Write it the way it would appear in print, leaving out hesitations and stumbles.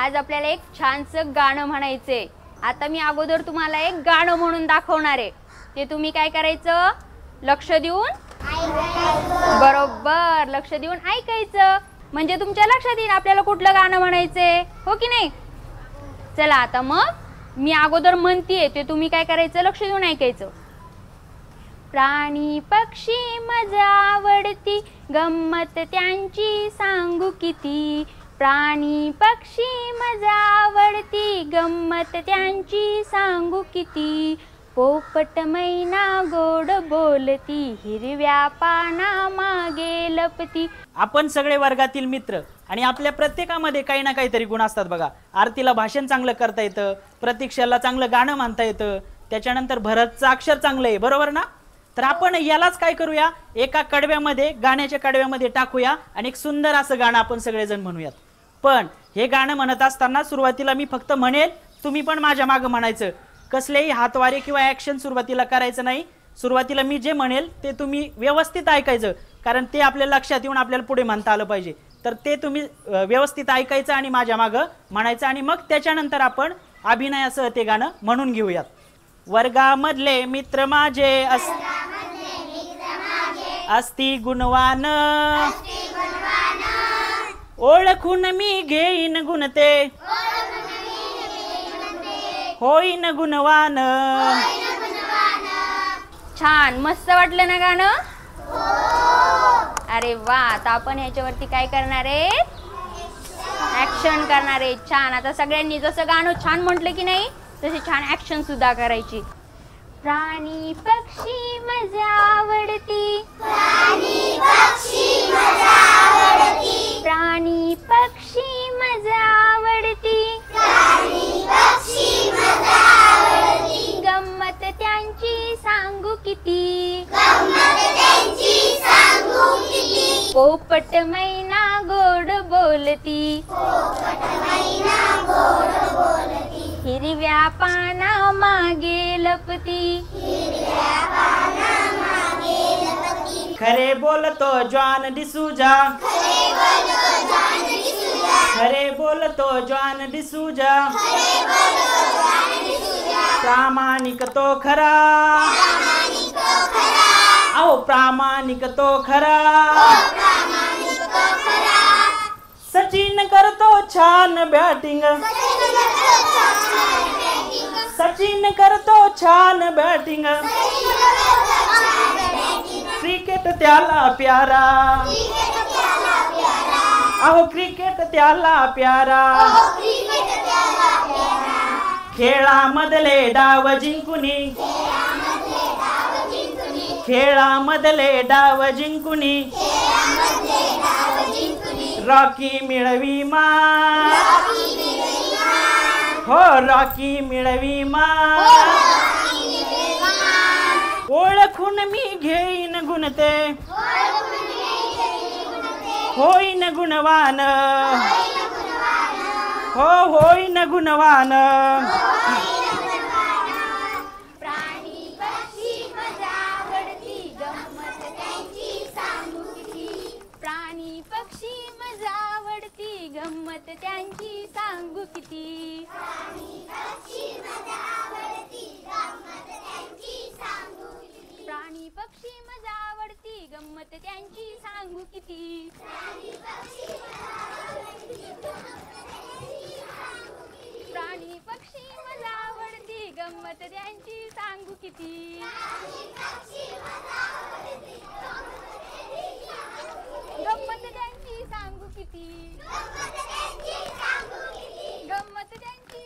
आज आपल्याला एक छानसं गाणं म्हणायचंय। आता मी अगोदर तुम्हाला एक गाणं म्हणून दाखवणार आहे, ते तुम्ही काय करायचं, लक्ष देऊन बरोबर लक्ष देऊन ऐकायचं, म्हणजे तुमच्या लक्षात येईल आपल्याला कुठलं गाणं म्हणायचंय, हो की नाही। चला आता मग मी अगोदर म्हणतीये ते तुम्ही काय करायचं, लक्ष देऊन ऐकायचं। प्राणी पक्षी मजा आवडती, गंमत त्यांची सांगू किती। प्राणी पक्षी मजा आवडती, गंमत त्यांची सांगू किती। पोपट मैना गोड बोलती, हिरव्या पाना मागे लपती। आपण सगळे वर्गातील मित्र आणि आपल्या प्रत्येकामध्ये काही ना काहीतरी गुण असतात बघा। आरतीला भाषण चांगलं करता येतं, प्रतीक्षेला चांगलं गाणं म्हणता येतं, त्याच्यानंतर भरतचं अक्षर चांगलं आहे, बरोबर ना। तर आपण यालाच काय करूया, एका कडव्यामध्ये, गाण्याच्या कडव्यामध्ये टाकूया आणि एक सुंदर असं गाणं आपण सगळेजण म्हणूयात। पण हे गाणं म्हणत असताना सुरुवातीला मी फक्त म्हणेल, तुम्ही पण माझ्या मागे म्हणायचं, कसलेही हातवारे किंवा ॲक्शन सुरुवातीला करायचं नाही। सुरुवातीला मी जे म्हणेल ते तुम्ही व्यवस्थित ऐकायचं, कारण ते आपल्या लक्षात येऊन आपल्याला पुढे म्हणता आलं पाहिजे। तर ते तुम्ही व्यवस्थित ऐकायचं आणि माझ्या मागे म्हणायचं, आणि मग त्याच्यानंतर आपण अभिनयासह ते गाणं म्हणून घेऊयात। वर्गामधले मित्र माझे असती गुणवान, ओळखून मी घेईन गुणते, होईन गुणवान। छान, मस्त वाटलं ना गाणं? अरे वा, आता आपण ह्याच्यावरती काय करणार आहे, ऍक्शन करणार आहे। छान, आता सगळ्यांनी जसं गाणं छान म्हटलं की नाही तशी छान ऍक्शन सुद्धा करायची। प्राणी पक्षी मजा आवडती, प्राणी पक्षी मजा आवडती, प्राणी पक्षी मजा आवडती, प्राणी पक्षी मजा आवडती। गंमत त्यांची सांगू किती, गंमत त्यांची सांगू किती। पोपट मैना गोड बोलती, पोपट मैना गोड बोलती, हिरव्या पाना मागे लपती, हिरव्या पाना मागे लपती। खरे बोलतो जॉन डिसूजा, खरे बोलतो जॉन डिसूजा, खरे बोलतो जॉन डिसूजा, खरे बोलतो जॉन डिसूजा। प्रामाणिक तो खरा, प्रामाणिक तो खरा, अहो प्रामाणिक तो खरा, प्रामाणिक तो खरा। सचिन करतो छान बॅटिंग, सचिन करतो छान बॅटिंग, क्रिकेट त्याला प्यारा, अहो क्रिकेट त्याला प्यारा। खेळामधले डाव जिंकुनी, खेळामधले डाव जिंकुनी, रॉकी मिळवी मा, हो रॉकी मिळवी मा। ओळखून मी घेईन गुणते, होईन गुणवान, हो होईन गुणवान। प्राणी पक्षी मजा आवडती, गंमत त्यांची सांगू किती। प्राणी पक्षी मजा आवडती, गंमत त्यांची सांगू किती। प्राणी पक्षी मजा आवडती, गंमत त्यांची सांगू किती। प्राणी पक्षी मजा आवडती, गंमत त्यांची सांगू किती। प्राणी पक्षी मजा आवडती, प्राणी पक्षी मजा आवडती, गंमत त्यांची सांगू किती। गंमत त्यांची सांगू किती, गंमत त्यांची